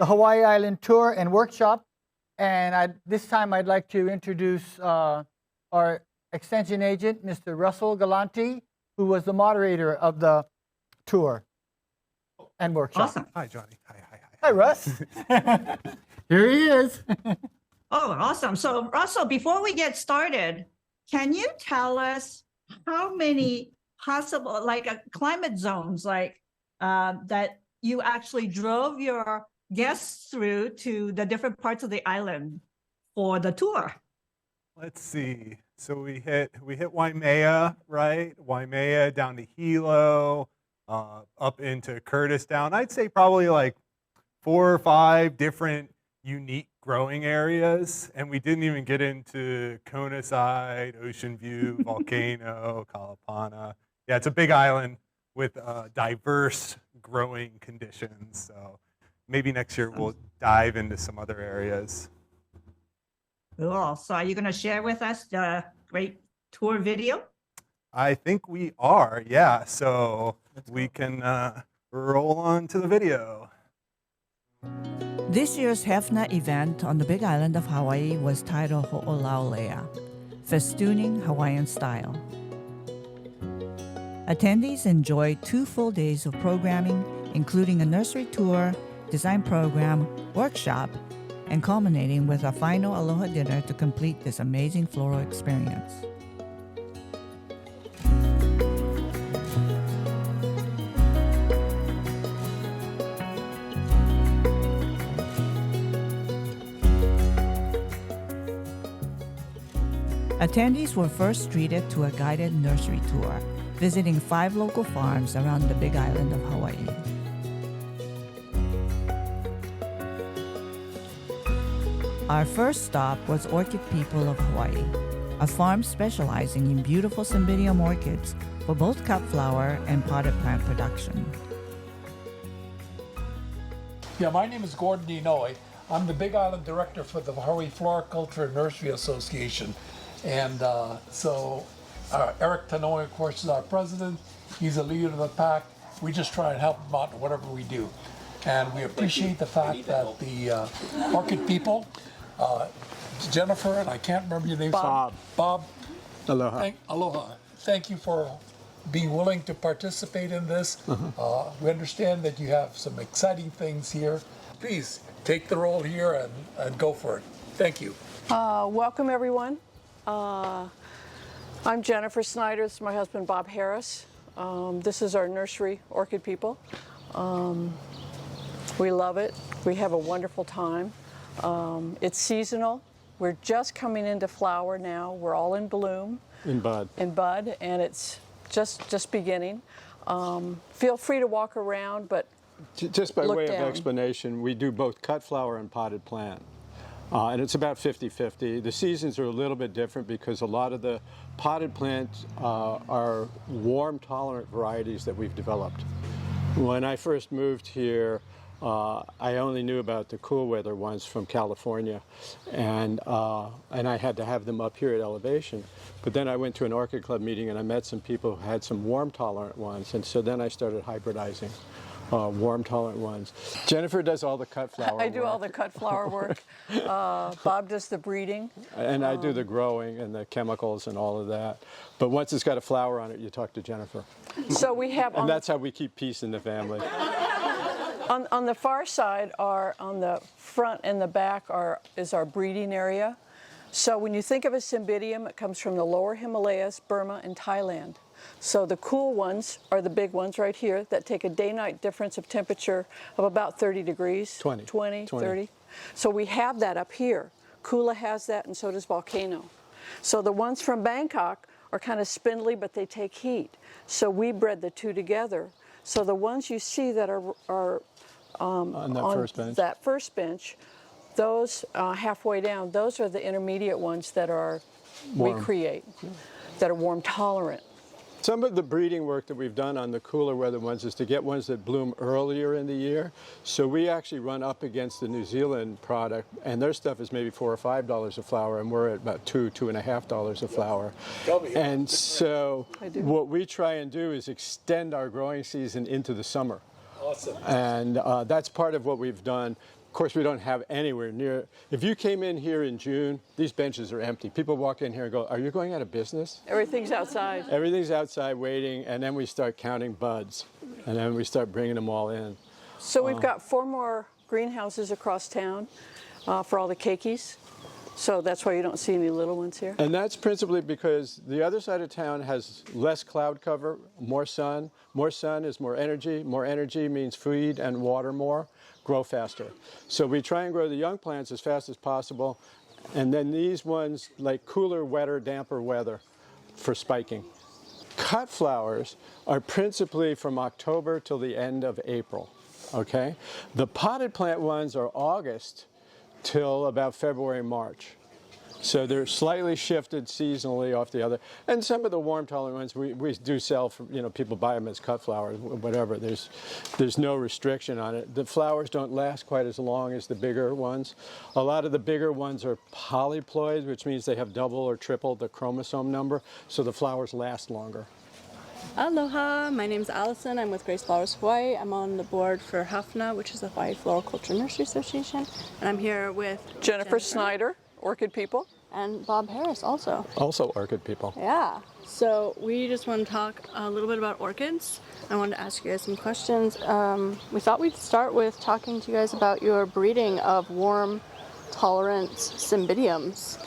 Hawaii Island Tour and Workshop. And this time I'd like to introduce our extension agent, Mr. Russell Galanti, who was the moderator of the tour and workshop. Awesome. Hi, Johnny. Hi. Hi, Russ. Here he is. Oh, awesome. So Russell, before we get started, can you tell us how many possible climate zones that you actually drove your guests through to the different parts of the island for the tour? Let's see. So we hit Waimea, right? Waimea down to Hilo, up into Kurtistown. I'd say probably like 4 or 5 different unique growing areas, and we didn't even get into Kona Side, Ocean View, Volcano, Kalapana. Yeah, it's a big island with diverse growing conditions. So maybe next year we'll dive into some other areas. Cool. So are you going to share with us the great tour video? I think we are, yeah. So we can roll on to the video. This year's HFNA event on the Big Island of Hawaii was titled Ho'olaulea, Festooning Hawaiian Style. Attendees enjoyed 2 full days of programming, including a nursery tour, design program, workshop, and culminating with a final aloha dinner to complete this amazing floral experience. Attendees were first treated to a guided nursery tour, visiting 5 local farms around the Big Island of Hawaii. Our first stop was Orchid People of Hawaii, a farm specializing in beautiful cymbidium orchids for both cut flower and potted plant production. Yeah, my name is Gordon Inouye. I'm the Big Island Director for the Hawaii Floriculture and Nursery Association. And Eric Tanoe, of course, is our president. He's a leader of the pack. We just try and help him out in whatever we do. And we appreciate the fact that the Orchid People, Jennifer, and I can't remember your name. Bob. Bob. Aloha. Aloha. Thank you for being willing to participate in this. We understand that you have some exciting things here. Please take the role here and go for it. Thank you. Welcome, everyone. I'm Jennifer Snyder. This is my husband, Bob Harris. This is our nursery, Orchid People. We love it. We have a wonderful time. It's seasonal. We're just coming into flower now. We're all in bloom. In bud. In bud, and it's just beginning. Feel free to walk around, but just by way down. of explanation, we do both cut flower and potted plant. And it's about 50-50. The seasons are a little bit different because a lot of the potted plants are warm-tolerant varieties that we've developed. When I first moved here, I only knew about the cool weather ones from California, and I had to have them up here at elevation. But then I went to an orchid club meeting and I met some people who had some warm-tolerant ones, and so then I started hybridizing. Warm-tolerant ones. Jennifer does all the cut flower I do work. all the cut flower work. Bob does the breeding. And I do the growing and the chemicals and all of that. But once it's got a flower on it, you talk to Jennifer. So we have And that's how we keep peace in the family. on the far side, on the front and the back is our breeding area. So when you think of a cymbidium, it comes from the lower Himalayas, Burma, and Thailand. So the cool ones are the big ones right here that take a day-night difference of temperature of about 30 degrees. 20, 30. So we have that up here. Kula has that, and so does Volcano. So the ones from Bangkok are kind of spindly, but they take heat. So we bred the 2 together. So the ones you see that are on that first bench, those halfway down, those are the intermediate ones that we create, that are warm tolerant. Some of the breeding work that we've done on the cooler weather ones is to get ones that bloom earlier in the year. So we actually run up against the New Zealand product, and their stuff is maybe $4 or $5 a flower, and we're at about $2.50 a flower. And so what we try and do is extend our growing season into the summer. Awesome. And that's part of what we've done. Of course, we don't have anywhere near. If you came in here in June, these benches are empty. People walk in here and go, "Are you going out of business?" Everything's outside. Everything's outside waiting, and then we start counting buds, and then we start bringing them all in. So we've got 4 more greenhouses across town for all the keikis. So that's why you don't see any little ones here. And that's principally because the other side of town has less cloud cover, more sun. More sun is more energy. More energy means feed and water more, grow faster. So we try and grow the young plants as fast as possible. And then these ones like cooler, wetter, damper weather for spiking. Cut flowers are principally from October till the end of April, okay? The potted plant ones are August till about February, March. So they're slightly shifted seasonally off the other. And some of the warm tolerant ones we do sell for, people buy them as cut flowers, whatever. There's no restriction on it. The flowers don't last quite as long as the bigger ones. A lot of the bigger ones are polyploids, which means they have double or triple the chromosome number, so the flowers last longer. Aloha, my name's Allison. I'm with Grace Flowers Hawaii. I'm on the board for HFNA, which is the Hawaii Floriculture Nursery Association. And I'm here with Jennifer Snyder, Orchid People. And Bob Harris also. Also orchid people. Yeah. So we just want to talk a little bit about orchids. I wanted to ask you guys some questions. We thought we'd start with talking to you guys about your breeding of warm tolerance cymbidiums.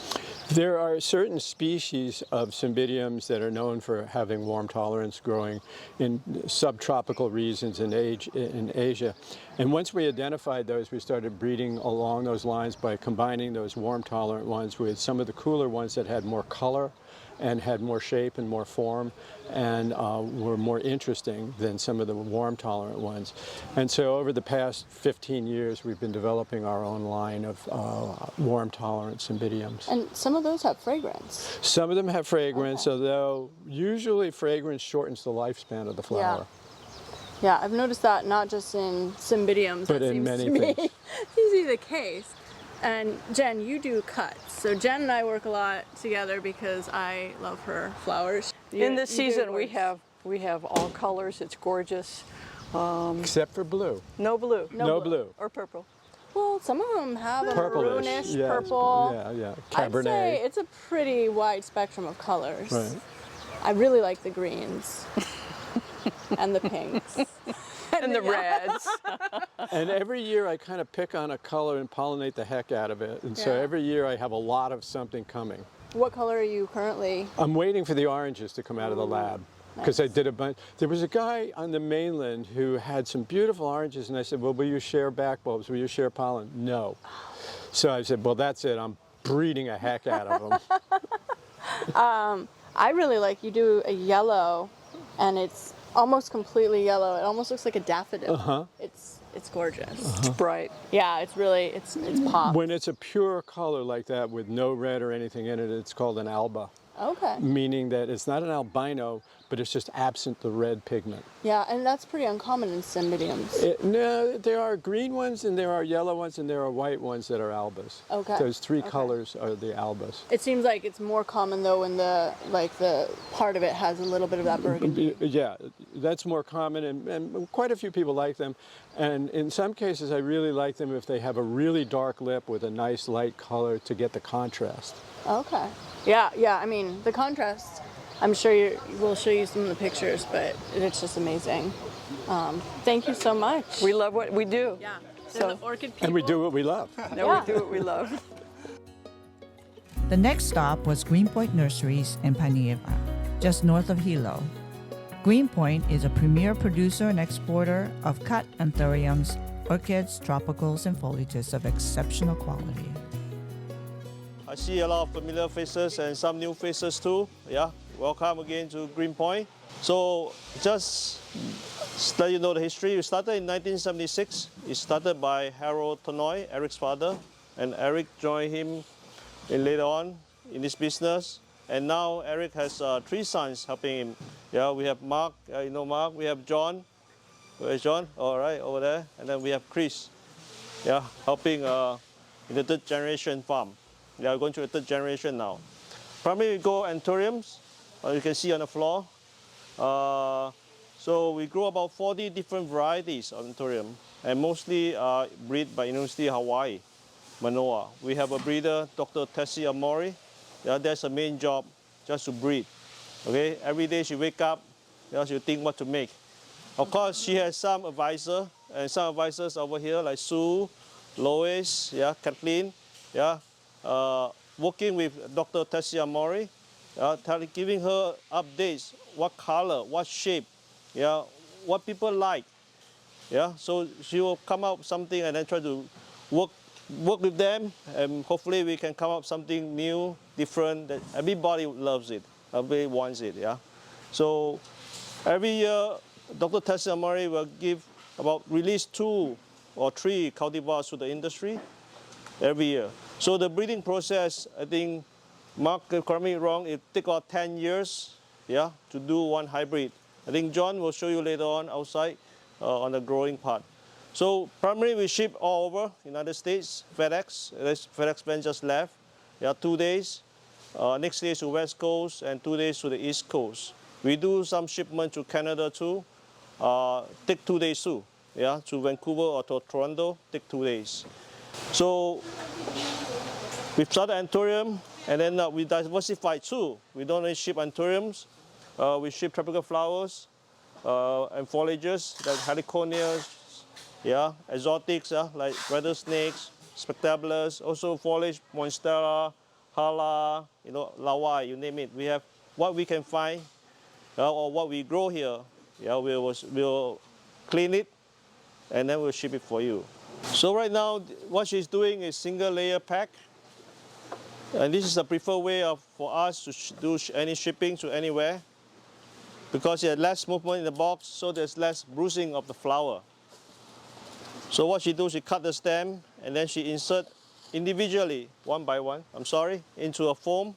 There are certain species of cymbidiums that are known for having warm tolerance growing in subtropical regions in Asia. And once we identified those, we started breeding along those lines by combining those warm tolerant ones with some of the cooler ones that had more color and had more shape and more form and were more interesting than some of the warm tolerant ones. And so over the past 15 years, we've been developing our own line of warm tolerant cymbidiums. And some of those have fragrance. Some of them have fragrance, although usually fragrance shortens the lifespan of the flower. Yeah, I've noticed that not just in cymbidiums, But that in seems many to me things. seems to be the case. And Jen, you do cuts. So Jen and I work a lot together because I love her flowers. In this You do season, yours. we have all colors. It's gorgeous. Except for blue. No blue. No blue. Or purple. Well, some of them have a Purplish. maroonish, Yeah, purple. Yeah. I'd Cabernet. say it's a pretty wide spectrum of colors. Right. I really like the greens and the pinks. And the reds. And every year I kind of pick on a color and pollinate the heck out of it. And so Yeah. every year I have a lot of something coming. What color are you currently? I'm waiting for the oranges to come out of the lab. Because I did a bunch. There was a guy on the mainland who had some beautiful oranges, and I said, "Well, will you share backbulbs? Will you share pollen?" No. So I said, "Well, that's it. I'm breeding a heck out of them." I really like you do a yellow, and it's almost completely yellow. It almost looks like a daffodil. It's gorgeous. It's bright. Yeah, it's really it's pop. When it's a pure color like that with no red or anything in it, it's called an alba, Okay. meaning that it's not an albino, but it's just absent the red pigment. Yeah, and that's pretty uncommon in cymbidiums. No, there are green ones, and there are yellow ones, and there are white ones that are albas. Okay. Those three colors are the albas. It seems like it's more common though when the part of it has a little bit of that burgundy. Yeah, that's more common, and quite a few people like them. And in some cases, I really like them if they have a really dark lip with a nice light color to get the contrast. Okay. Yeah. I mean, the contrast. I'm sure we'll show you some of the pictures, but it's just amazing. Thank you so much. We love what we do. Yeah. So- the orchid people. And we do what we love. Now Yeah. we do what we love. The next stop was Greenpoint Nurseries in Panieva, just north of Hilo. Greenpoint is a premier producer and exporter of cut anthuriums, orchids, tropicals, and foliages of exceptional quality. I see a lot of familiar faces and some new faces too. Yeah, welcome again to Greenpoint. So just let you know the history. We started in 1976. It started by Harold Tonoy, Eric's father, and Eric joined him later on in this business. And now Eric has 3 sons helping him. Yeah, we have Mark, you know Mark. We have John. Where is John? All right, over there. And then we have Chris. Yeah, helping in the 3rd generation farm. We are going through the 3rd generation now. Primarily we grow anthuriums, you can see on the floor. So we grow about 40 different varieties of anthurium. and mostly bred by University of Hawaii, Manoa. We have a breeder, Dr. Tessie Amori. Yeah, that's her main job, just to breed. Okay, every day she wake up, she'll think what to make. Of course, she has some advisor, and some advisors over here like Sue, Lois, yeah, Kathleen, yeah, working with Dr. Tessie Amori, giving her updates, what color, what shape, yeah, what people like, yeah. So she will come up with something and then try to work with them, and hopefully we can come up with something new, different, that everybody loves it, everybody wants it, yeah. So every year, Dr. Tessie Amori will release 2 or 3 cultivars to the industry every year. So the breeding process, I think, Mark, correct me wrong, it takes about 10 years, yeah, to do one hybrid. I think John will show you later on outside on the growing part. So primarily we ship all over United States, FedEx. FedEx man just left. Yeah, 2 days. Next day to West Coast and 2 days to the East Coast. We do some shipment to Canada too. Take 2 days too. Yeah, to Vancouver or to Toronto, take 2 days. So we started Anthurium, and then we diversified too. We don't only ship Anthuriums. We ship tropical flowers and foliages like heliconias, yeah, exotics, like rattlesnakes, spectaculars, also foliage, monstera, hala, lawai, you name it. We have what we can find or what we grow here. Yeah, we'll clean it and then we'll ship it for you. So right now, what she's doing is single layer pack. And this is the preferred way for us to do any shipping to anywhere, because you have less movement in the box, so there's less bruising of the flower. So what she does, she cut the stem and then she insert individually, one by one, into a foam.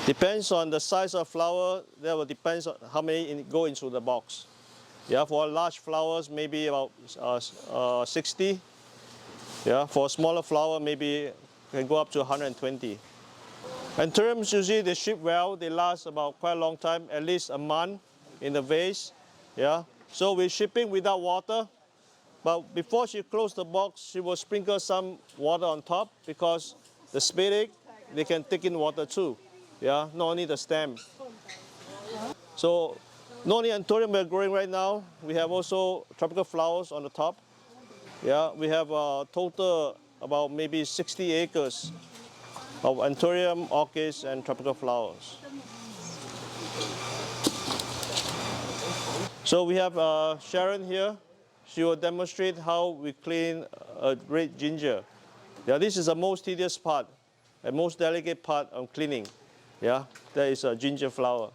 Depends on the size of flower, that will depend on how many go into the box. Yeah, for large flowers, maybe about 60. Yeah, for a smaller flower, maybe can go up to 120. Anthuriums, usually they ship well, they last about quite a long time, at least a month in the vase. Yeah, so we're shipping without water, but before she closed the box, she will sprinkle some water on top, because the spadic, they can take in water too. Yeah, not only the stem. So not only Anthurium we're growing right now, we have also tropical flowers on the top. Yeah, we have a total about maybe 60 acres of Anthurium, orchids, and tropical flowers. So we have Sharon here. She will demonstrate how we clean a red ginger. Yeah, this is the most tedious part, the most delicate part of cleaning. Yeah, that is a ginger flower.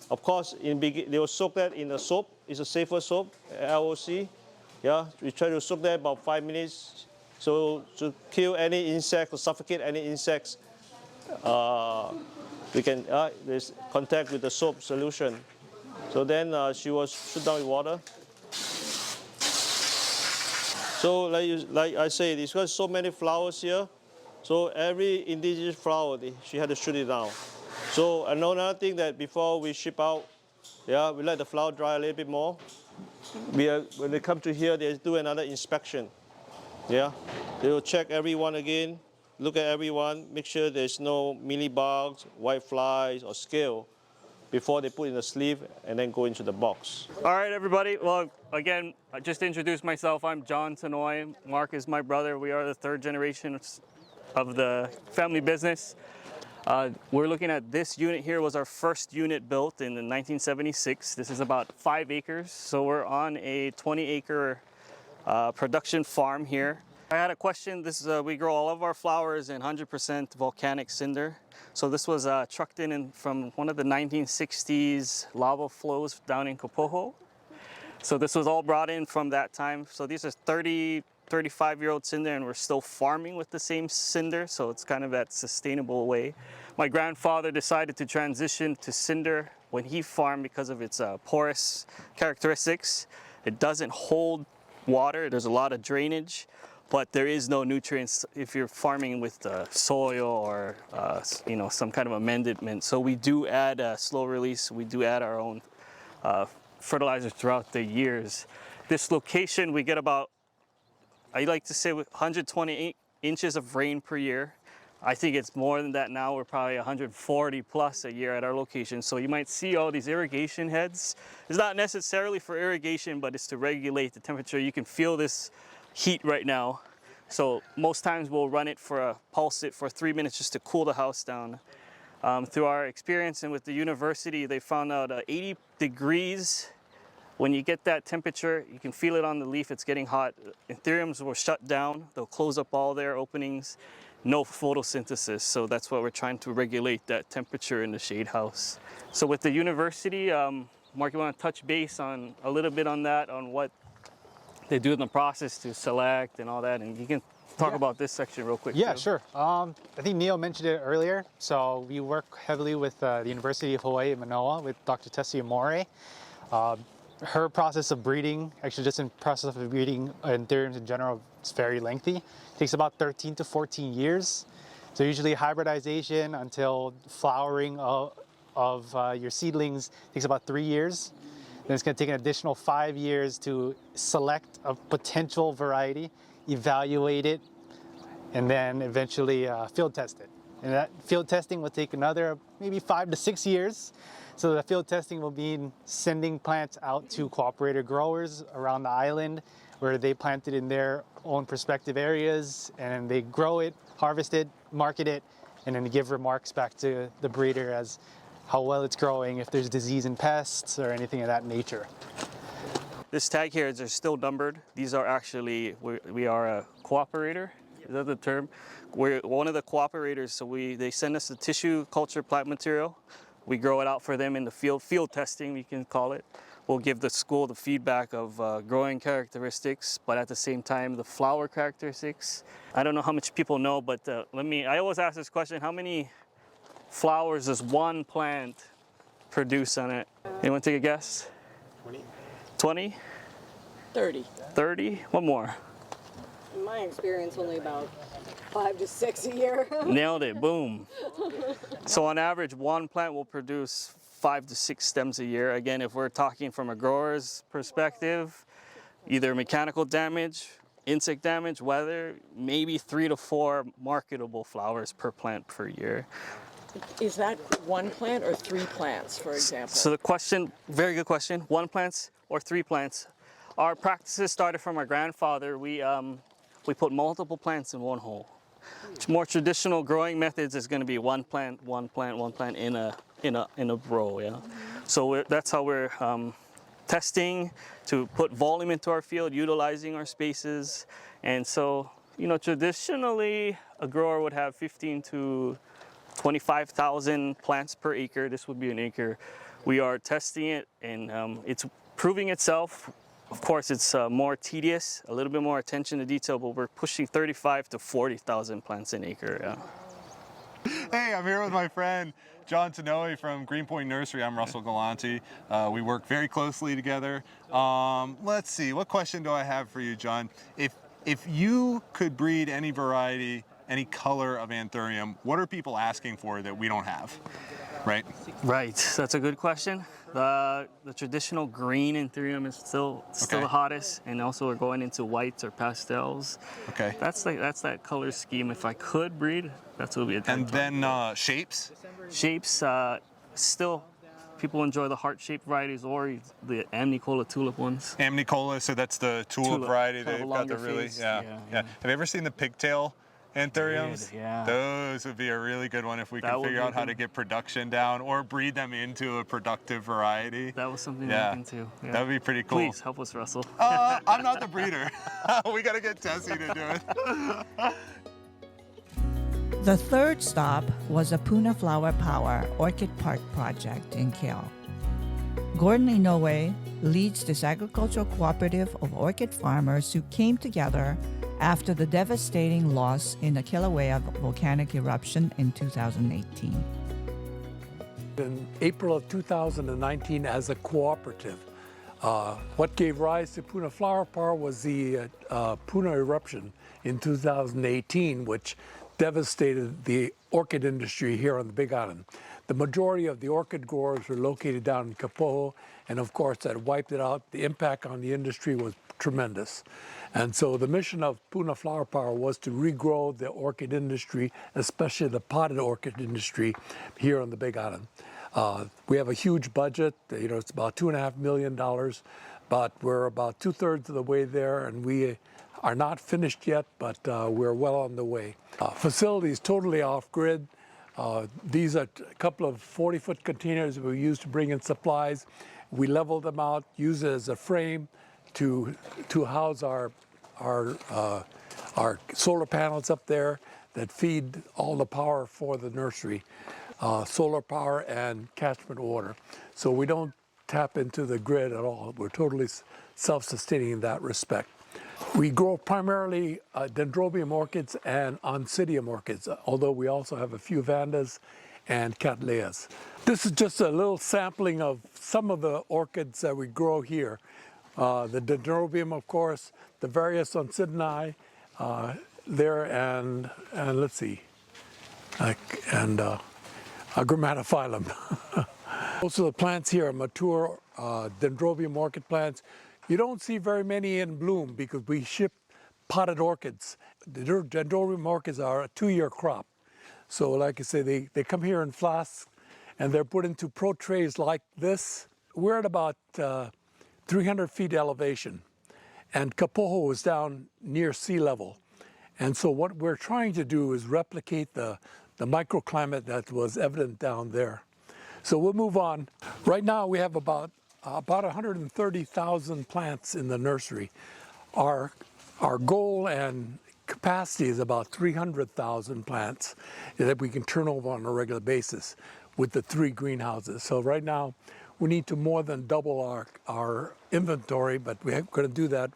Of course, they will soak that in a soap. It's a safer soap, LOC. Yeah, we try to soak that about 5 minutes, so to kill any insect or suffocate any insects. We can there's contact with the soap solution. So then she will shoot down with water. So like I said, it's got so many flowers here. So every indigenous flower, she had to shoot it down. So another thing that before we ship out, yeah, we let the flower dry a little bit more. When they come to here, they do another inspection. Yeah, they will check everyone again, look at everyone, make sure there's no mealybugs, white flies, or scale before they put in the sleeve and then go into the box. All right, everybody. Well, again, I just introduced myself. I'm John Inouye. Mark is my brother. We are the 3rd generation of the family business. We're looking at this unit here. Was our first unit built in 1976. This is about 5 acres. So we're on a 20-acre production farm here. I had a question. We grow all of our flowers in 100% volcanic cinder. So this was trucked in from one of the 1960s lava flows down in Komohana. So this was all brought in from that time. So these are 35-year-old cinder, and we're still farming with the same cinder. So it's kind of that sustainable way. My grandfather decided to transition to cinder when he farmed because of its porous characteristics. It doesn't hold water. There's a lot of drainage, but there is no nutrients if you're farming with soil or some kind of amendment. So we do add slow release. We do add our own fertilizer throughout the years. This location, we get about, I like to say 128 inches of rain per year. I think it's more than that now. We're probably 140 plus a year at our location. So you might see all these irrigation heads. It's not necessarily for irrigation, but it's to regulate the temperature. You can feel this heat right now. So most times we'll run it pulse it for 3 minutes just to cool the house down. Through our experience and with the university, they found out 80 degrees, when you get that temperature, you can feel it on the leaf, it's getting hot. Anthuriums will shut down, they'll close up all their openings, no photosynthesis. So that's why we're trying to regulate that temperature in the shade house. So with the university, Mark, you want to touch base on a little bit on that, on what they do in the process to select and all that, and you can talk about this section real quick. Yeah, too. sure. I think Neil mentioned it earlier. So we work heavily with the University of Hawaii in Manoa with Dr. Tessie Amore. Her process of breeding, actually just in process of breeding anthuriums in general, it's very lengthy. It takes about 13 to 14 years. So usually hybridization until flowering of your seedlings takes about 3 years. Then it's going to take an additional 5 years to select a potential variety, evaluate it, and then eventually field test it. And that field testing will take another maybe 5 to 6 years. So the field testing will mean sending plants out to cooperator growers around the island where they plant it in their own prospective areas, and they grow it, harvest it, market it, and then give remarks back to the breeder as how well it's growing, if there's disease and pests or anything of that nature. This tag here is still numbered. These are actually, we are a cooperator. Is that the term? We're one of the cooperators, so they send us the tissue culture plant material. We grow it out for them in the field testing, we can call it. We'll give the school the feedback of growing characteristics, but at the same time, the flower characteristics. I don't know how much people know, but I always ask this question, how many flowers does one plant produce on it? Anyone take a guess? 20. 20? 30. 30? One more. In my experience, only about 5 to 6 a year. Nailed it, boom. So on average, one plant will produce 5 to 6 stems a year. Again, if we're talking from a grower's perspective, either mechanical damage, insect damage, weather, maybe 3 to 4 marketable flowers per plant per year. Is that one plant or 3 plants, for example? So the question, very good question, 1 plant or 3 plants. Our practices started from our grandfather. We put multiple plants in one hole. More traditional growing methods is going to be 1 plant, 1 plant, 1 plant in a row. Yeah. So that's how we're testing to put volume into our field, utilizing our spaces. And so, traditionally a grower would have 15 to 25,000 plants per acre. This would be an acre. We are testing it, and it's proving itself. Of course, it's more tedious, a little bit more attention to detail, but we're pushing 35 to 40,000 plants an acre. Yeah. Hey, I'm here with my friend John Inouye from Greenpoint Nursery. I'm Russell Galanti. We work very closely together. Let's see, what question do I have for you, John? If you could breed any variety, any color of anthurium, what are people asking for that we don't have, right? Right, that's a good question. The traditional green anthurium is still the hottest, and also we're going into whites or pastels. Okay. That's that color scheme. If I could breed, that's what would be a And then shapes? Shapes, still people enjoy the heart-shaped varieties or the Amnicola tulip ones. Amnicola, so that's the tulip variety. Kind of They've a got the longer really, face. yeah. Have you ever seen the pigtail anthuriums? Yeah. Those would be a really good one if we That could would figure be out how to good. get production down or breed them into a productive variety. That was something Yeah. to look into. Yeah. That would be pretty cool. Please help us, Russell. I'm not the breeder. We got to get Tessie to do it. The third stop was the Puna Flower Power Orchid Park project in Kehl. Gordon Inouye leads this agricultural cooperative of orchid farmers who came together after the devastating loss in the Kilauea volcanic eruption in 2018. In April of 2019 as a cooperative. What gave rise to Puna Flower Power was the Puna eruption in 2018, which devastated the orchid industry here on the Big Island. The majority of the orchid growers were located down in Komohana, and of course that wiped it out. The impact on the industry was tremendous. And so the mission of Puna Flower Power was to regrow the orchid industry, especially the potted orchid industry here on the Big Island. We have a huge budget, it's about $2.5 million, but we're about 2/3 of the way there, and we are not finished yet, but we're well on the way. Facilities totally off-grid. These are a couple of 40-foot containers we use to bring in supplies. We level them out, use it as a frame to house our solar panels up there that feed all the power for the nursery, solar power and catchment water. So we don't tap into the grid at all. We're totally self-sustaining in that respect. We grow primarily dendrobium orchids and oncidium orchids, although we also have a few vandas and cattleyas. This is just a little sampling of some of the orchids that we grow here. The dendrobium, of course, the various oncidinae there, and let's see, and a grammatophyllum. Most of the plants here are mature dendrobium orchid plants. You don't see very many in bloom because we ship potted orchids. The dendrobium orchids are a 2-year crop. So like I say, they come here in flasks and they're put into pro trays like this. We're at about 300 feet elevation, and Komohana is down near sea level. And so what we're trying to do is replicate the microclimate that was evident down there. So we'll move on. Right now we have about 130,000 plants in the nursery. Our goal and capacity is about 300,000 plants that we can turn over on a regular basis with the 3 greenhouses. So right now we need to more than double our inventory, but we're going to do that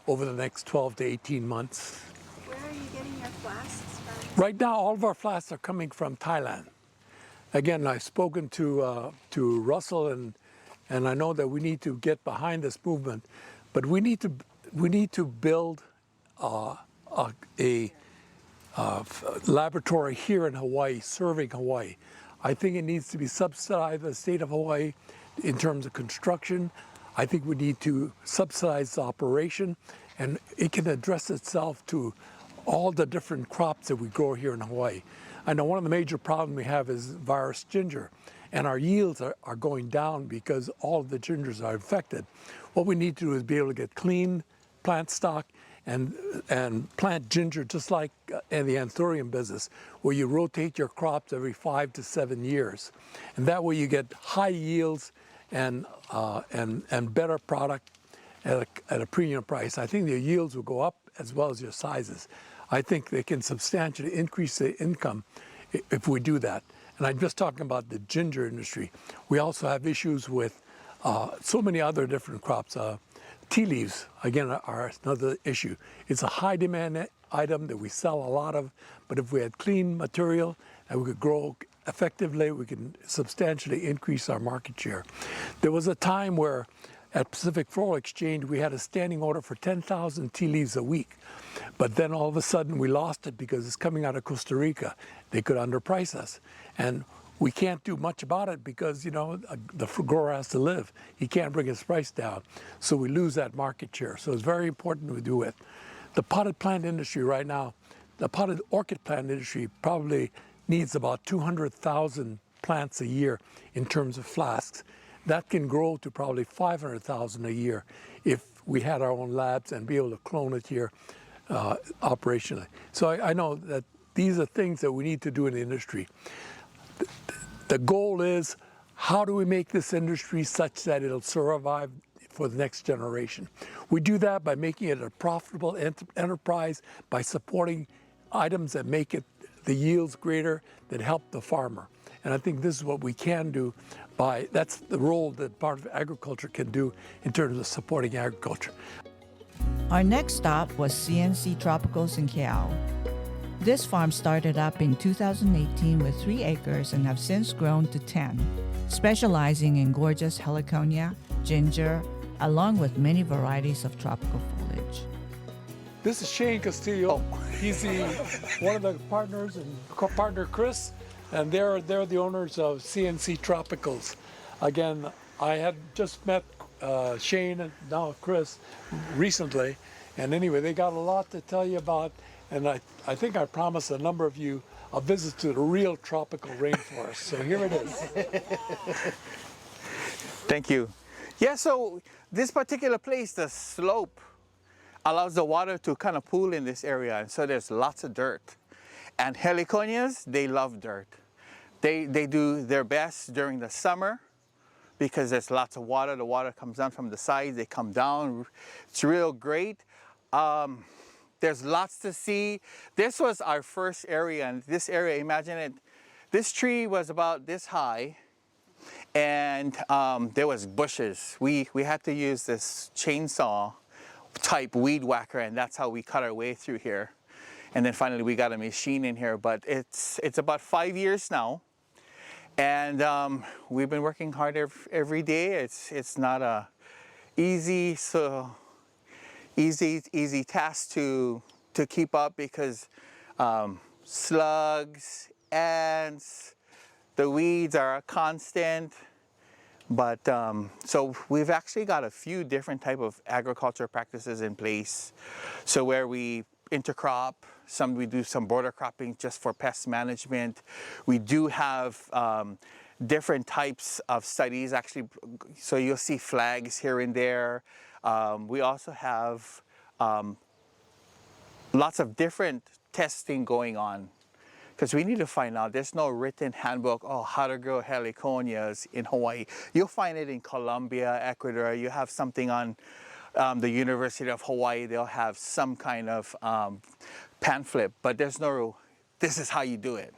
over the next 12 to 18 months. Where are you getting your flasks from? Right now all of our flasks are coming from Thailand. Again, I've spoken to Russell, and I know that we need to get behind this movement, but we need to build a laboratory here in Hawaii, serving Hawaii. I think it needs to be subsidized by the state of Hawaii in terms of construction. I think we need to subsidize the operation, and it can address itself to all the different crops that we grow here in Hawaii. I know one of the major problems we have is virus ginger, and our yields are going down because all of the gingers are infected. What we need to do is be able to get clean plant stock and plant ginger just like in the anthurium business, where you rotate your crops every 5 to 7 years. And that way you get high yields and better product at a premium price. I think the yields will go up as well as your sizes. I think they can substantially increase the income if we do that. And I'm just talking about the ginger industry. We also have issues with so many other different crops. Tea leaves, again, are another issue. It's a high demand item that we sell a lot of, but if we had clean material and we could grow effectively, we can substantially increase our market share. There was a time where at Pacific Floral Exchange, we had a standing order for 10,000 tea leaves a week. But then all of a sudden we lost it because it's coming out of Costa Rica. They could underprice us. And we can't do much about it because, the grower has to live. He can't bring his price down. So we lose that market share. So it's very important we do it. The potted plant industry right now, the potted orchid plant industry probably needs about 200,000 plants a year in terms of flasks. That can grow to probably 500,000 a year if we had our own labs and be able to clone it here operationally. So I know that these are things that we need to do in the industry. The goal is, how do we make this industry such that it'll survive for the next generation? We do that by making it a profitable enterprise, by supporting items that make it the yields greater, that help the farmer. And I think this is what we can do that's the role that part of agriculture can do in terms of supporting agriculture. Our next stop was CNC Tropicals in Keau. This farm started up in 2018 with 3 acres and have since grown to 10, specializing in gorgeous heliconia, ginger, along with many varieties of tropical foliage. This is Shane Castillo. He's one of the partners and co-partner Chris, and they're the owners of CNC Tropicals. Again, I had just met Shane and now Chris recently, and anyway, they got a lot to tell you about, and I think I promised a number of you a visit to the real tropical rainforest. So here it is. Thank you. Yeah, so this particular place, the slope, allows the water to kind of pool in this area, and so there's lots of dirt. And heliconias, they love dirt. They do their best during the summer because there's lots of water. The water comes down from the sides, they come down. It's real great. There's lots to see. This was our first area, and this area, imagine it, this tree was about this high, and there was bushes. We had to use this chainsaw type weed whacker, and that's how we cut our way through here. And then finally we got a machine in here, but it's about 5 years now, and we've been working hard every day. It's not a easy task to keep up because slugs, ants, the weeds are a constant. But so we've actually got a few different type of agriculture practices in place. So where we intercrop, we do some border cropping just for pest management. We do have different types of studies actually. So you'll see flags here and there. We also have lots of different testing going on, because we need to find out. There's no written handbook, how to grow heliconias in Hawaii. You'll find it in Colombia, Ecuador. You have something on the University of Hawaii. They'll have some kind of pamphlet, but there's no, this is how you do it.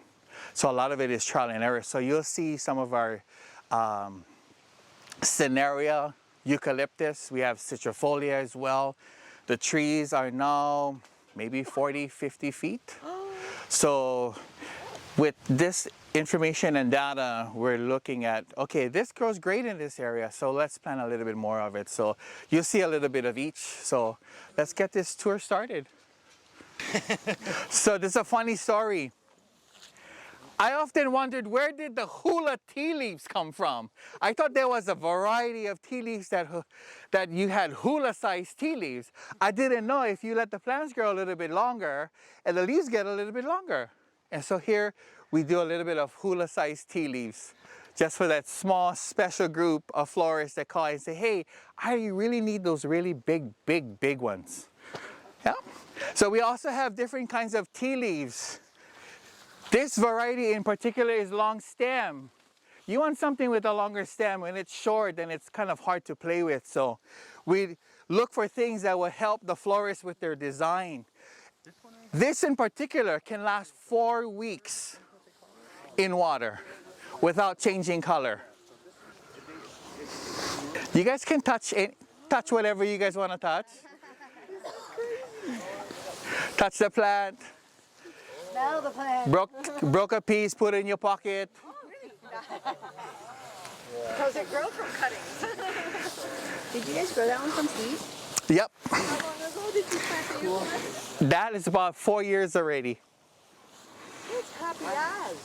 So a lot of it is trial and error. So you'll see some of our scenaria, eucalyptus. We have citrifolia as well. The trees are now maybe 40, 50 feet. So with this information and data, we're looking at, okay, this grows great in this area, so let's plant a little bit more of it. So you'll see a little bit of each. So let's get this tour started. So this is a funny story. I often wondered, where did the hula tea leaves come from? I thought there was a variety of tea leaves that you had hula-sized tea leaves. I didn't know if you let the plants grow a little bit longer, and the leaves get a little bit longer. And so here we do a little bit of hula-sized tea leaves, just for that small special group of florists that call and say, hey, I really need those really big ones. Yeah. So we also have different kinds of tea leaves. This variety in particular is long stem. You want something with a longer stem. When it's short, then it's kind of hard to play with. So we look for things that will help the florist with their design. This in particular can last 4 weeks in water without changing color. You guys can touch whatever you guys want to touch. Touch the plant. Smell the plant. Broke a piece, put it in your pocket. Because it grows from cuttings. Did you guys grow that one from seed? Yep. How long ago did you plant the one? That is about 4 years already. It's happy as.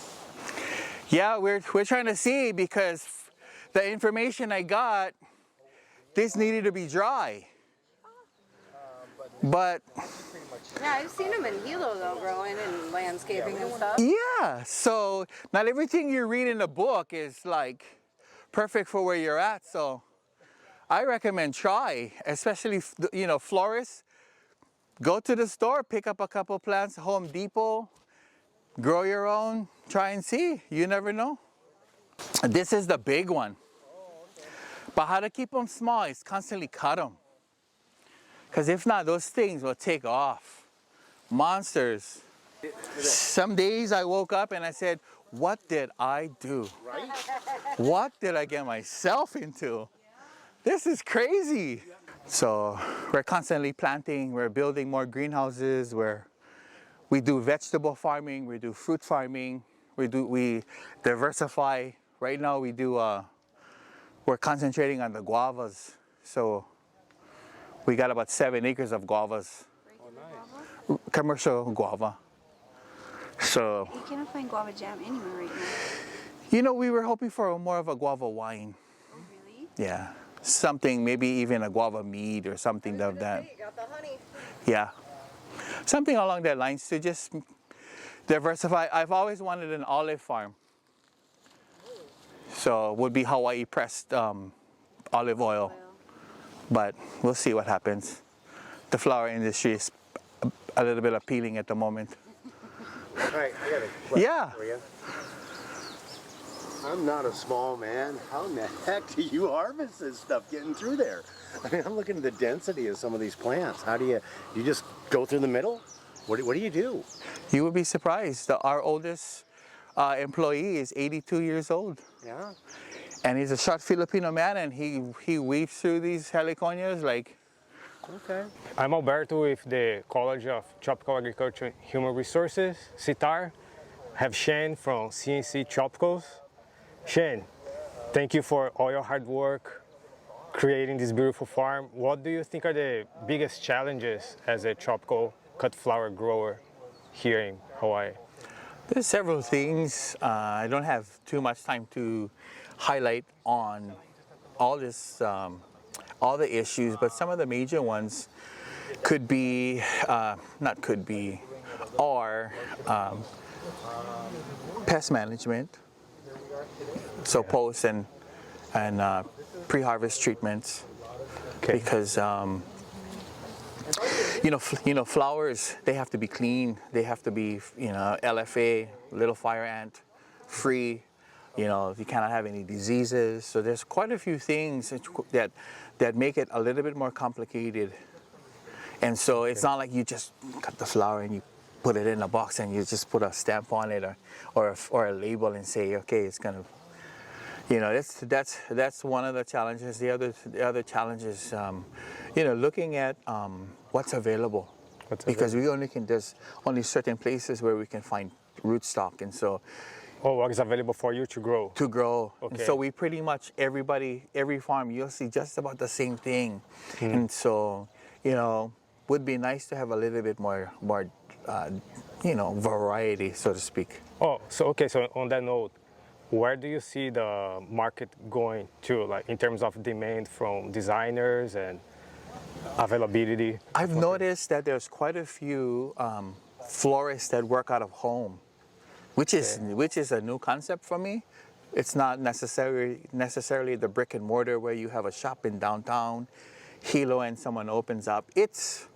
Yeah, we're trying to see, because the information I got, this needed to be dry. But Yeah, I've seen them in Hilo though, growing and landscaping and stuff. yeah, so not everything you read in a book is like perfect for where you're at. So I recommend try, especially, you know, florists. Go to the store, pick up a couple plants, Home Depot, grow your own, try and see. You never know. This is the big one. But how to keep them small is constantly cut them. Because if not, those things will take off. Monsters. Some days I woke up and I said, what did I do? What did I get myself into? This is crazy. So we're constantly planting, we're building more greenhouses, we do vegetable farming, we do fruit farming, we diversify. Right now we're concentrating on the guavas. So we got about 7 acres of guavas. commercial guava. So, You cannot find guava jam anywhere right now. you know, we were hoping for more of a guava wine. Oh, really? Yeah, something, maybe even a guava mead or something of that. Yeah, something along that lines to just diversify. I've always wanted an olive farm. So would be Hawaii pressed olive oil. But we'll see what happens. The flower industry is a little bit appealing at the moment. All right, I got a question Yeah. for you. I'm not a small man. How in the heck do you harvest this stuff getting through there? I mean, I'm looking at the density of some of these plants. How do you just go through the middle? What do you do? You would be surprised. Our oldest employee is 82 years old. Yeah. And he's a short Filipino man, and he weaves through these heliconias like. Okay. I'm Alberto with the College of Tropical Agriculture and Human Resources, CITAR. Have Shane from CNC Tropicals. Shane, thank you for all your hard work creating this beautiful farm. What do you think are the biggest challenges as a tropical cut flower grower here in Hawaii? There's several things. I don't have too much time to highlight on all this, all the issues, but some of the major ones could be, not could be, are pest management. So post and pre-harvest treatments, because you know flowers, they have to be clean. They have to be LFA, little fire ant free. You cannot have any diseases. So there's quite a few things that make it a little bit more complicated. And so it's not like you just cut the flower and you put it in a box and you just put a stamp on it or a label and say, okay, it's gonna. That's one of the challenges. The other challenge is, looking at what's available, because there's only certain places where we can find rootstock, and so. Oh, what is available for you to grow? To grow. Okay. And so we pretty much every farm you'll see just about the same thing, and so would be nice to have a little bit more variety, so to speak. Oh, so on that note, where do you see the market going to, like in terms of demand from designers and availability? I've noticed that there's quite a few florists that work out of home, which is a new concept for me. It's not necessarily the brick and mortar where you have a shop in downtown Hilo and someone opens up. It's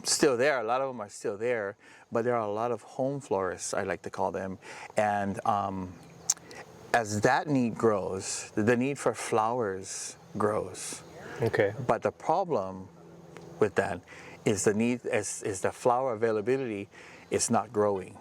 still there. A lot of them are still there, but there are a lot of home florists, I like to call them. And as that need grows, the need for flowers grows. Okay. But the problem with that is the flower availability is not growing.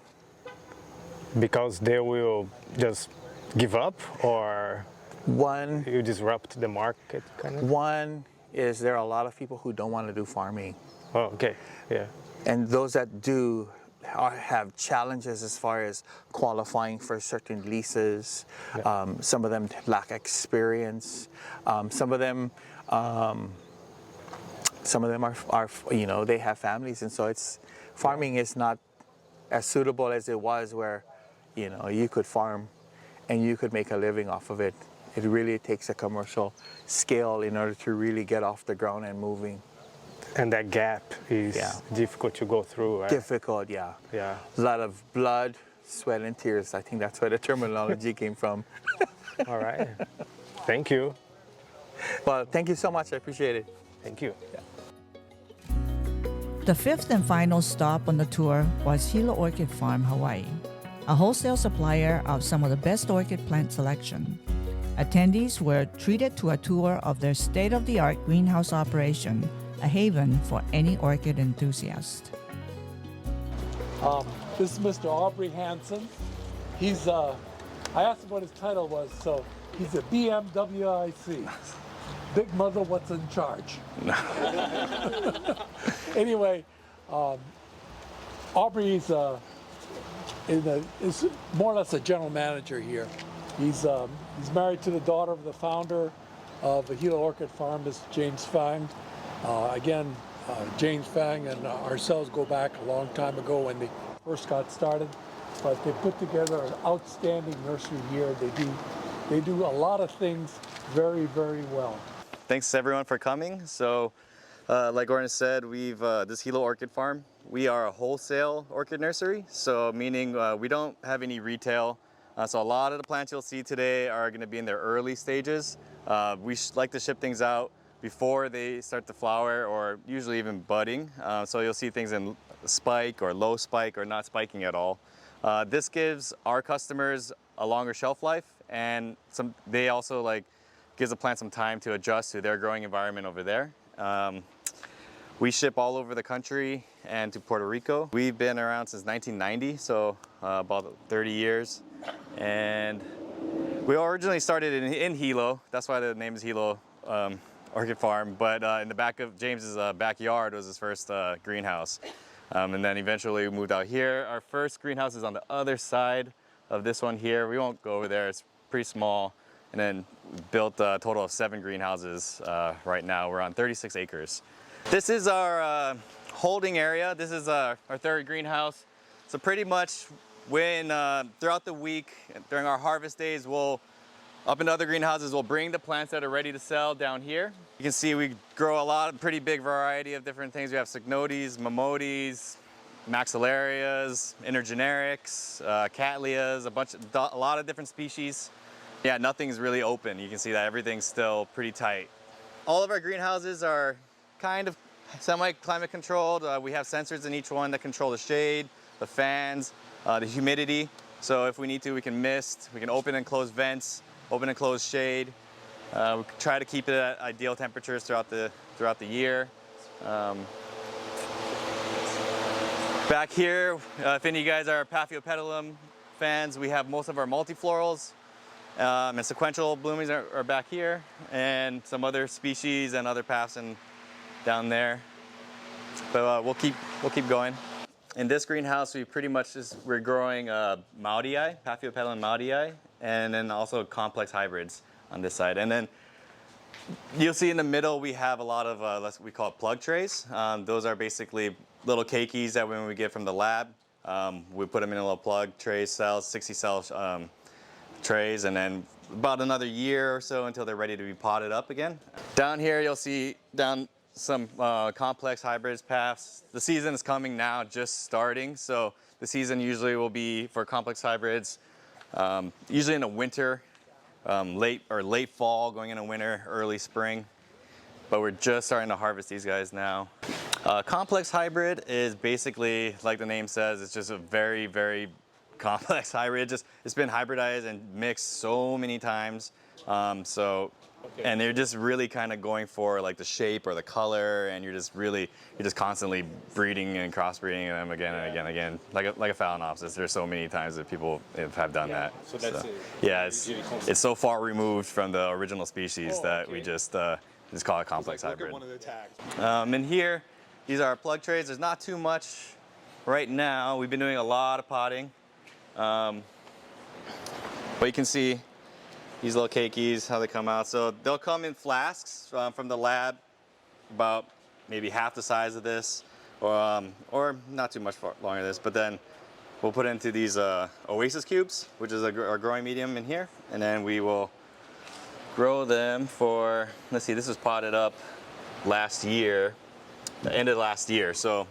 Because they will just give up, or you disrupt the market, kind of? One is there are a lot of people who don't want to do farming. Oh, okay, yeah. And those that do have challenges as far as qualifying for certain leases. Yeah. Some of them lack experience. Some of them are they have families, and so farming is not as suitable as it was, where you could farm and you could make a living off of it. It really takes a commercial scale in order to really get off the ground and moving. And that gap is difficult to go through, right? Difficult, yeah. Yeah. A lot of blood, sweat, and tears. I think that's where the terminology came from. All right. Thank you. Well, thank you so much. I appreciate it. Thank you. Yeah. The fifth and final stop on the tour was Hilo Orchid Farm, Hawaii, a wholesale supplier of some of the best orchid plant selection. Attendees were treated to a tour of their state-of-the-art greenhouse operation, a haven for any orchid enthusiast. This is Mr. Aubrey Hansen. He's, I asked him what his title was, so he's a BMWIC. Big Mother, what's in charge? Anyway, Aubrey is more or less a general manager here. He's married to the daughter of the founder of the Hilo Orchid Farm, Mr. James Fang. Again, James Fang and ourselves go back a long time ago when they first got started. But they put together an outstanding nursery here. They do a lot of things very, very well. Thanks everyone for coming. So like Gordon said, we've this Hilo Orchid Farm, we are a wholesale orchid nursery. So meaning we don't have any retail. So a lot of the plants you'll see today are going to be in their early stages. We like to ship things out before they start to flower or usually even budding. So you'll see things in spike or low spike or not spiking at all. This gives our customers a longer shelf life, and they also gives the plant some time to adjust to their growing environment over there. We ship all over the country and to Puerto Rico. We've been around since 1990, so about 30 years. And we originally started in Hilo. That's why the name is Hilo Orchid Farm. But in the back of James's backyard was his first greenhouse. And then eventually we moved out here. Our first greenhouse is on the other side of this one here. We won't go over there, it's pretty small. And then built a total of 7 greenhouses right now. We're on 36 acres. This is our holding area. This is our third greenhouse. So pretty much when throughout the week, during our harvest days, up in other greenhouses, we'll bring the plants that are ready to sell down here. You can see we grow a pretty big variety of different things. We have Cycnodes, Mimodes, Maxillarias, Intergenerics, Cattleyas, a lot of different species. Yeah, nothing's really open. You can see that everything's still pretty tight. All of our greenhouses are kind of semi-climate controlled. We have sensors in each one that control the shade, the fans, the humidity. So if we need to, we can mist, we can open and close vents, open and close shade. We try to keep it at ideal temperatures throughout the year. Back here, if any of you guys are Paphiopedilum fans, we have most of our multiflorals and sequential bloomings are back here, and some other species and other paths down there. But we'll keep going. In this greenhouse, we're growing Maudii, Paphiopedilum Maudii, and then also complex hybrids on this side. And then you'll see in the middle we have a lot of we call it plug trays. Those are basically little cakeys that when we get from the lab, we put them in a little plug tray cells, 60 cell trays, and then about another year or so until they're ready to be potted up again. Down here you'll see some complex hybrids paths. The season is coming now, just starting, so the season usually will be for complex hybrids, usually in the winter, late fall, going into winter, early spring. But we're just starting to harvest these guys now. Complex hybrid is basically, like the name says, it's just a very, very complex hybrid. It's been hybridized and mixed so many times. And they're just really kind of going for the shape or the color, and you're just constantly breeding and crossbreeding them again and again and again, like a Phalaenopsis. There's so many times that people have done that. So that's yeah, it's so far removed from the original species that we just call it complex hybrid. One of the tags. And here, these are our plug trays. There's not too much right now. We've been doing a lot of potting, but you can see these little cakeys, how they come out. So they'll come in flasks from the lab, about maybe half the size of this, or not too much longer than this, but then we'll put it into these Oasis cubes, which is our growing medium in here, and then we will grow them for, let's see, this was potted up last year, the end of last year, so,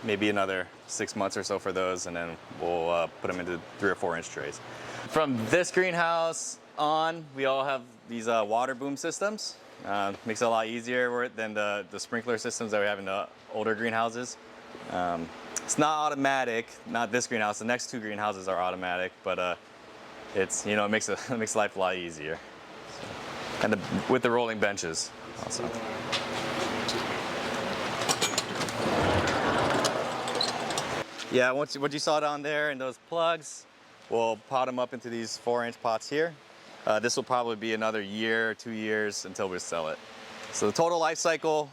maybe another 6 months or so for those, and then we'll put them into 3 or 4 inch trays. From this greenhouse on, we all have these water boom systems. Makes it a lot easier than the sprinkler systems that we have in the older greenhouses. It's not automatic, not this greenhouse. The next 2 greenhouses are automatic, but it's it makes life a lot easier. So, and with the rolling benches also. Yeah, what you saw down there in those plugs, we'll pot them up into these 4-inch pots here. This will probably be another year, 2 years until we sell it. So the total life cycle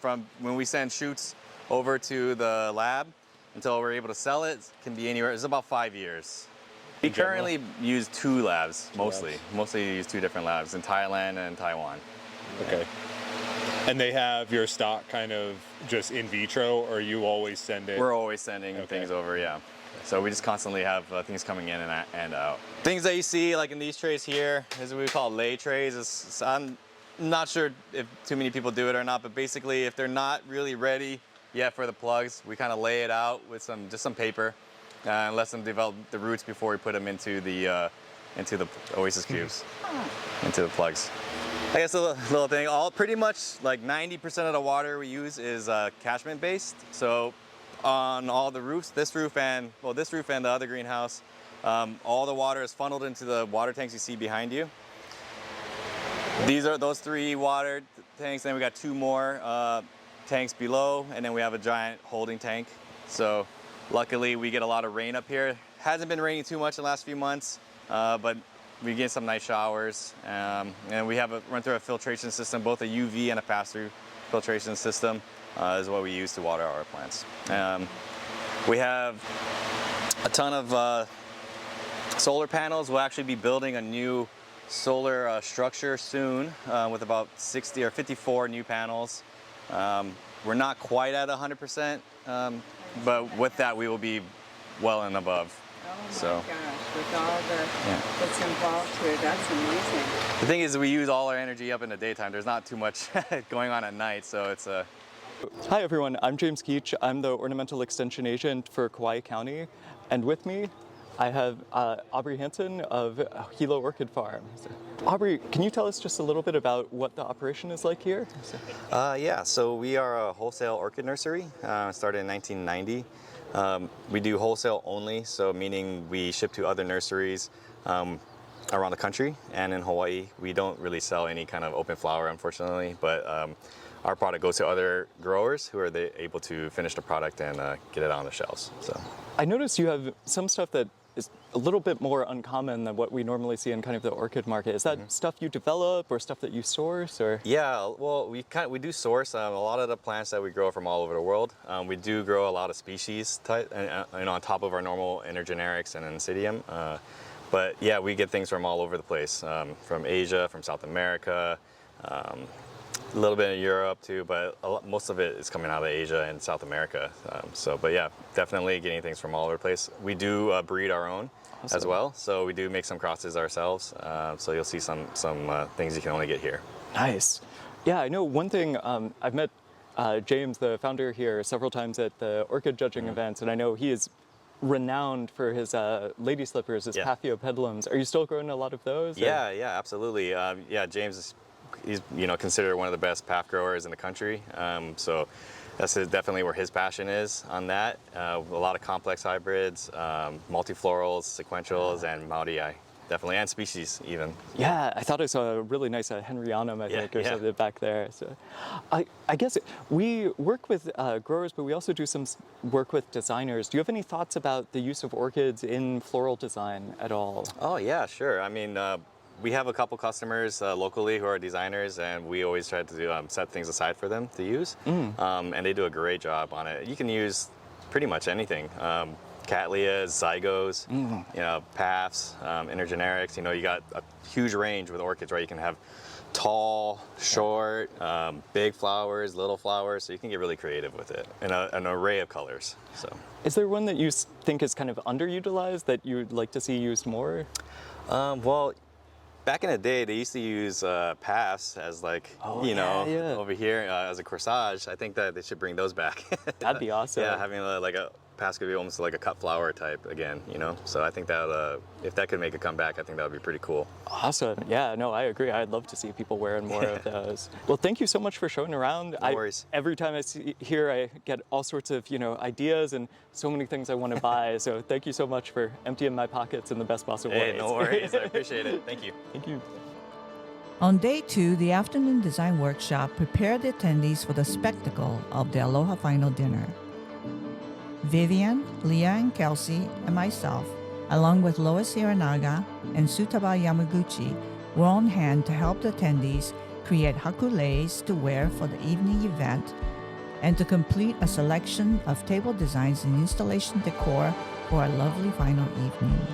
from when we send shoots over to the lab until we're able to sell it can be anywhere. It's about 5 years. We currently use 2 labs mostly. Mostly use 2 different labs in Thailand and Taiwan. Okay. And they have your stock kind of just in vitro, or you always send it? We're always sending things over, yeah. So we just constantly have things coming in and out. Things that you see like in these trays here is what we call lay trays. I'm not sure if too many people do it or not, but basically if they're not really ready yet for the plugs, we kind of lay it out with just some paper and let them develop the roots before we put them into the Oasis cubes, into the plugs. I guess a little thing, pretty much like 90% of the water we use is catchment based. So on all the roofs, this roof and the other greenhouse, all the water is funneled into the water tanks you see behind you. These are those 3 water tanks, then we got 2 more tanks below, and then we have a giant holding tank. So luckily we get a lot of rain up here. Hasn't been raining too much in the last few months, but we get some nice showers, and we have run through a filtration system, both a UV and a pass-through filtration system is what we use to water our plants. We have a ton of solar panels. We'll actually be building a new solar structure soon with about 60 or 54 new panels. We're not quite at 100%, but with that we will be well and above. Oh my gosh, with all that's involved here, that's amazing. The thing is we use all our energy up in the daytime. There's not too much going on at night, so it's a... Hi everyone, I'm James Keach. I'm the Ornamental Extension Agent for Kauai County, and with me I have Aubrey Hansen of Hilo Orchid Farm. Aubrey, can you tell us just a little bit about what the operation is like here? Yeah, so we are a wholesale orchid nursery, started in 1990. We do wholesale only, so meaning we ship to other nurseries around the country, and in Hawaii we don't really sell any kind of open flower, unfortunately, but our product goes to other growers who are able to finish the product and get it on the shelves. So I noticed you have some stuff that is a little bit more uncommon than what we normally see in kind of the orchid market. Is that stuff you develop or stuff that you source, or? Yeah, well, we do source a lot of the plants that we grow from all over the world. We do grow a lot of species on top of our normal intergenerics and Insidium. But yeah, we get things from all over the place, from Asia, from South America, a little bit in Europe too, but most of it is coming out of Asia and South America. But yeah, definitely getting things from all over the place. We do breed our own as well, so we do make some crosses ourselves. So you'll see some things you can only get here. Nice. Yeah, I know one thing, I've met James, the founder here, several times at the orchid judging events, and I know he is renowned for his lady slippers, his Paphiopedilums. Are you still growing a lot of those? Yeah, absolutely. Yeah, James he's considered one of the best path growers in the country. So that's definitely where his passion is on that. A lot of complex hybrids, multiflorals, sequentials, and Maudii, definitely, and species even. Yeah, I thought I saw a really nice Henryanum, I think, or something back there. So I guess we work with growers, but we also do some work with designers. Do you have any thoughts about the use of orchids in floral design at all? Oh yeah, sure. I mean, we have a couple customers locally who are designers, and we always try to set things aside for them to use. And they do a great job on it. You can use pretty much anything. Cattleyas, zygos, paths, intergenerics. You got a huge range with orchids, right? You can have tall, short, big flowers, little flowers, so you can get really creative with it in an array of colors. So, is there one that you think is kind of underutilized that you'd like to see used more? Well, back in the day, they used to use paths as over here as a corsage. I think that they should bring those back. That'd be awesome. Yeah, having like a path could be almost like a cut flower type again, So I think that if that could make a comeback, I think that would be pretty cool. Awesome. Yeah, no, I agree. I'd love to see people wearing more of those. Well, thank you so much for showing around. No worries. Every time I see here, I get all sorts of ideas and so many things I want to buy. So thank you so much for emptying my pockets in the best possible way. Hey, no worries. I appreciate it. Thank you. Thank you. On day 2, the afternoon design workshop prepared the attendees for the spectacle of the Aloha Final Dinner. Vivian, Leah, and Kelsey, and myself, along with Lois Hiranaga and Sutaba Yamaguchi, were on hand to help the attendees create hakuleis to wear for the evening event and to complete a selection of table designs and installation decor for a lovely final evening.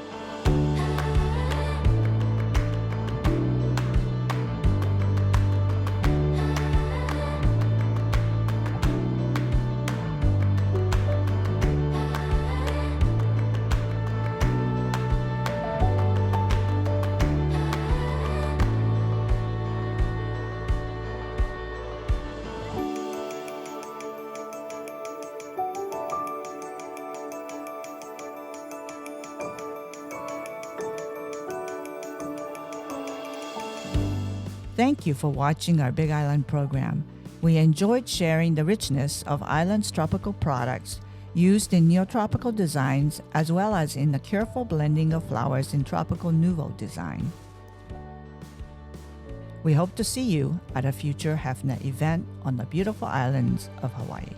Thank you for watching our Big Island program. We enjoyed sharing the richness of Island's tropical products used in neotropical designs as well as in the careful blending of flowers in tropical nouveau design. We hope to see you at a future HFNA event on the beautiful islands of Hawaii.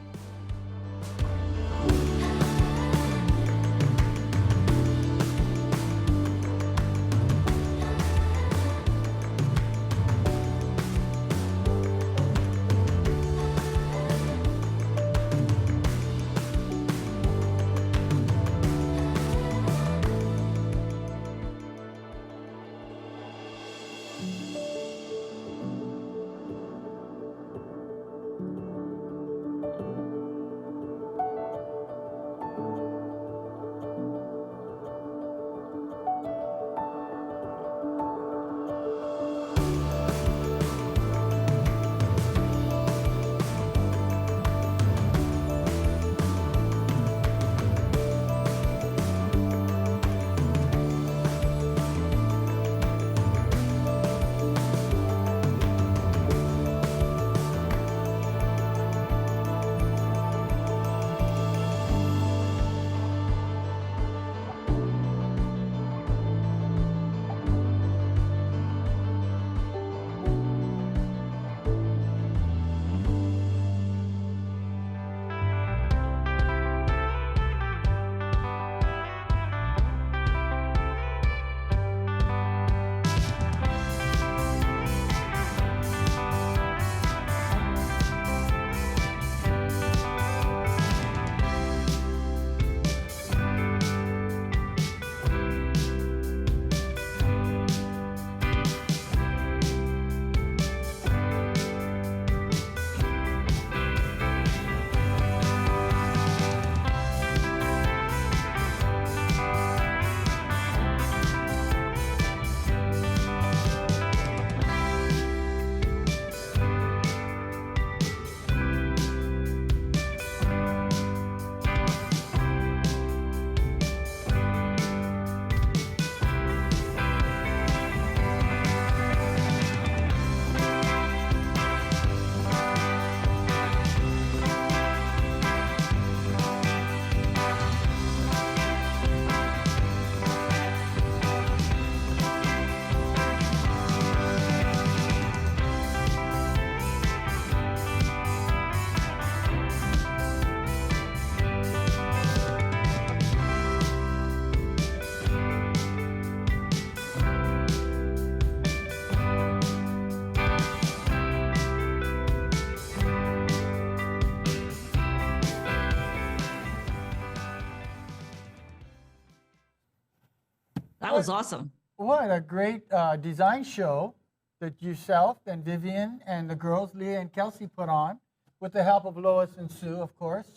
That was awesome. What a great design show that yourself and Vivian and the girls, Leah and Kelsey, put on with the help of Lois and Sue, of course.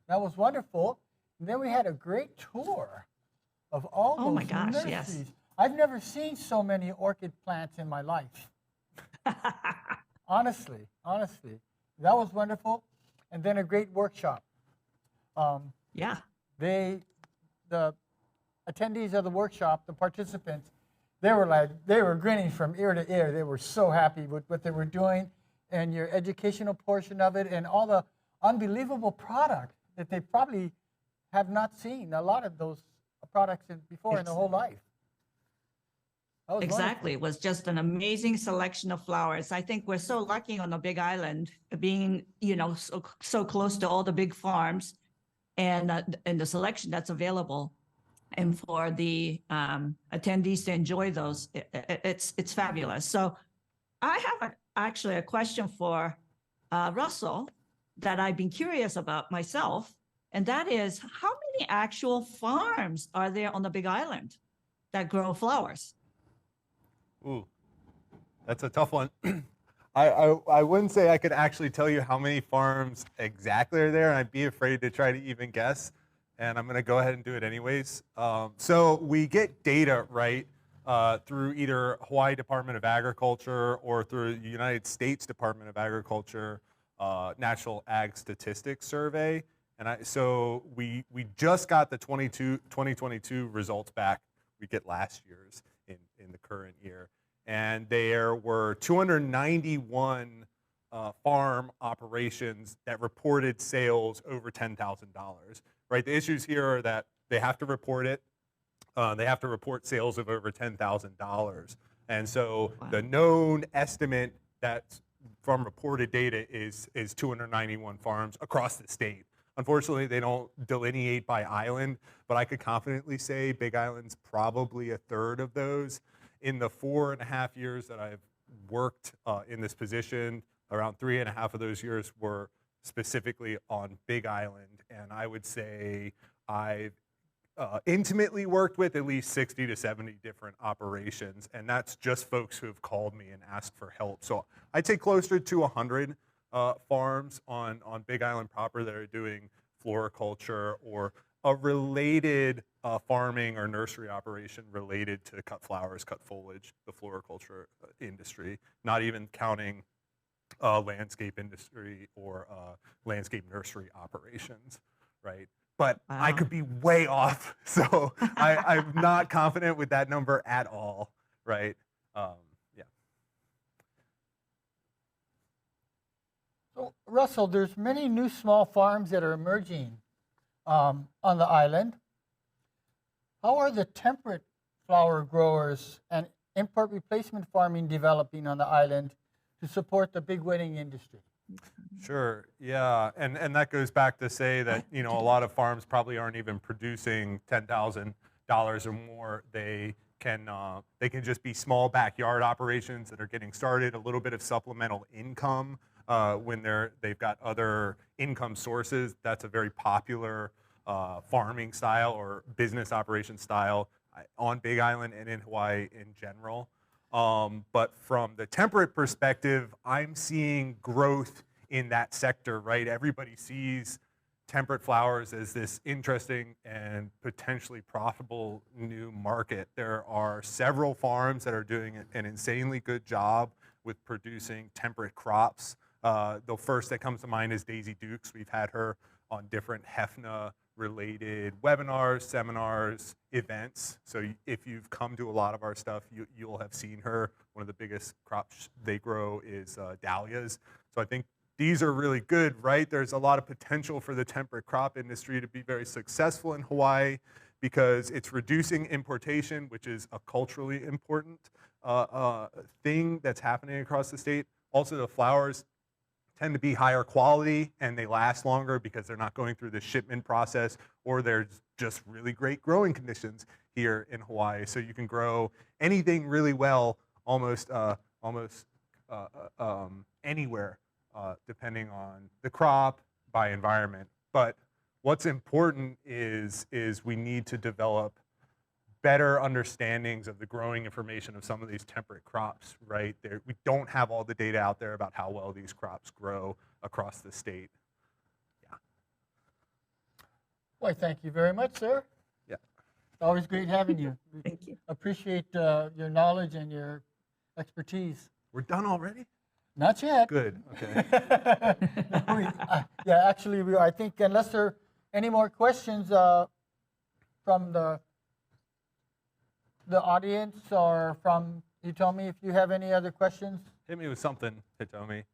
That was wonderful. And then we had a great tour of all those my gosh, nurseries. yes. I've never seen so many orchid plants in my life. honestly. That was wonderful. And then a great workshop. Yeah. The attendees of the workshop, the participants, they were grinning from ear to ear. They were so happy with what they were doing and your educational portion of it and all the unbelievable product that they probably have not seen a lot of those products before in their whole life. That was Exactly. It was just an amazing selection of flowers. I think we're so lucky on the Big Island, being, so close to all the big farms and the selection that's available. And for the attendees to enjoy those, it's fabulous. So I have actually a question for Russell that I've been curious about myself, and that is, how many actual farms are there on the Big Island that grow flowers? Ooh, that's a tough one. I wouldn't say I could actually tell you how many farms exactly are there, and I'd be afraid to try to even guess. And I'm going to go ahead and do it anyways. So we get data, right, through either Hawaii Department of Agriculture or through the United States Department of Agriculture National Ag Statistics Survey. And so we just got the 2022 results back. We get last year's in the current year. and there were 291 farm operations that reported sales over $10,000, right? The issues here are that they have to report it. They have to report sales of over $10,000. And so the known estimate that's from reported data is 291 farms across the state. Unfortunately, they don't delineate by island, but I could confidently say Big Island's probably a third of those. In the 4.5 years that I've worked in this position, around 3.5 of those years were specifically on Big Island. And I would say I've intimately worked with at least 60 to 70 different operations, and that's just folks who have called me and asked for help. So I'd say closer to 100 farms on Big Island proper that are doing floriculture or a related farming or nursery operation related to cut flowers, cut foliage, the floriculture industry, not even counting landscape industry or landscape nursery operations, right? But I could be way off, so I'm not confident with that number at all, right? Yeah. So Russell, there's many new small farms that are emerging on the island. How are the temperate flower growers and import replacement farming developing on the island to support the big wedding industry? Sure, yeah, and that goes back to say that, you know, a lot of farms probably aren't even producing $10,000 or more. They can just be small backyard operations that are getting started, a little bit of supplemental income when they've got other income sources. That's a very popular farming style or business operation style on Big Island and in Hawaii in general. But from the temperate perspective, I'm seeing growth in that sector, right? Everybody sees temperate flowers as this interesting and potentially profitable new market. There are several farms that are doing an insanely good job with producing temperate crops. The first that comes to mind is Daisy Dukes. We've had her on different HFNA related webinars, seminars, events. So if you've come to a lot of our stuff, you'll have seen her. One of the biggest crops they grow is dahlias. So I think these are really good, right? There's a lot of potential for the temperate crop industry to be very successful in Hawaii because it's reducing importation, which is a culturally important thing that's happening across the state. Also, the flowers tend to be higher quality and they last longer because they're not going through the shipment process, or there's just really great growing conditions here in Hawaii. So you can grow anything really well almost anywhere, depending on the crop, by environment. But what's important is we need to develop better understandings of the growing information of some of these temperate crops, right? We don't have all the data out there about how well these crops grow across the state. Yeah. Well, thank you very much, sir. Yeah. It's always great having you. Thank you. Appreciate your knowledge and your expertise. We're done already? Not yet. Good, okay. Yeah, actually, I think unless there are any more questions from the audience or from Hitomi, if you have any other questions. Hit me with something, Hitomi.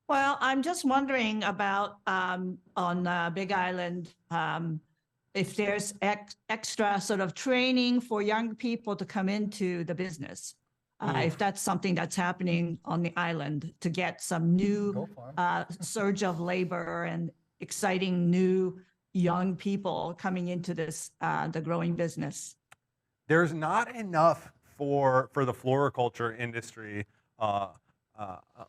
Well, I'm just wondering about on Big Island, if there's extra sort of training for young people to come into the business. If that's something that's happening on the island to get some new surge of labor and exciting new young people coming into this, the growing business. There's not enough for the floriculture industry,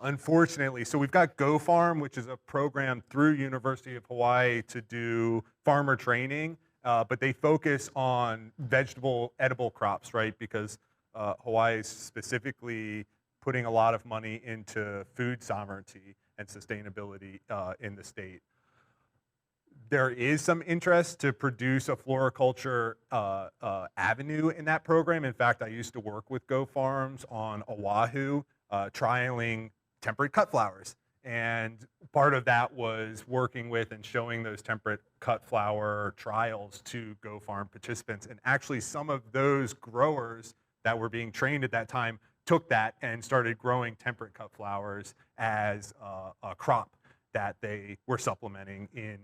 unfortunately. So we've got Go Farm, which is a program through University of Hawaii to do farmer training, but they focus on vegetable edible crops, right? Because Hawaii is specifically putting a lot of money into food sovereignty and sustainability in the state. There is some interest to produce a floriculture avenue in that program. In fact, I used to work with Go Farms on Oahu, trialing temperate cut flowers. And part of that was working with and showing those temperate cut flower trials to Go Farm participants. And actually some of those growers that were being trained at that time took that and started growing temperate cut flowers as a crop that they were supplementing in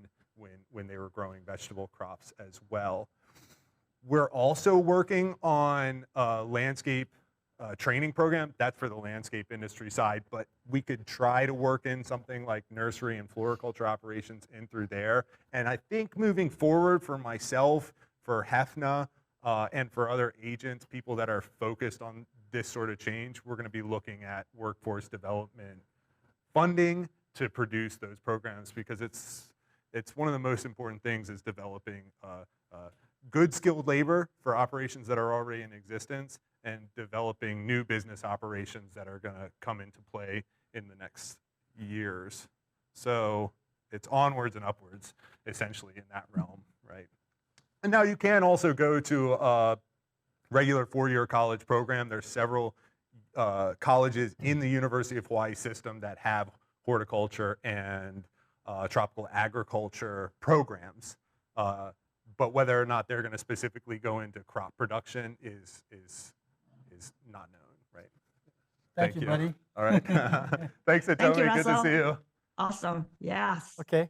when they were growing vegetable crops as well. We're also working on a landscape training program. That's for the landscape industry side, but we could try to work in something like nursery and floriculture operations in through there. And I think moving forward for myself, for HFNA, and for other agents, people that are focused on this sort of change, we're going to be looking at workforce development funding to produce those programs, because it's one of the most important things is developing good skilled labor for operations that are already in existence and developing new business operations that are going to come into play in the next years. So it's onwards and upwards, essentially, in that realm, right? And now you can also go to a regular four-year college program. There's several colleges in the University of Hawaii system that have horticulture and tropical agriculture programs. But whether or not they're going to specifically go into crop production is not known, right? Thank you, buddy. All right. Thanks, Thank you, Atomi. Good to Russell. see you. Awesome. Yes. Okay.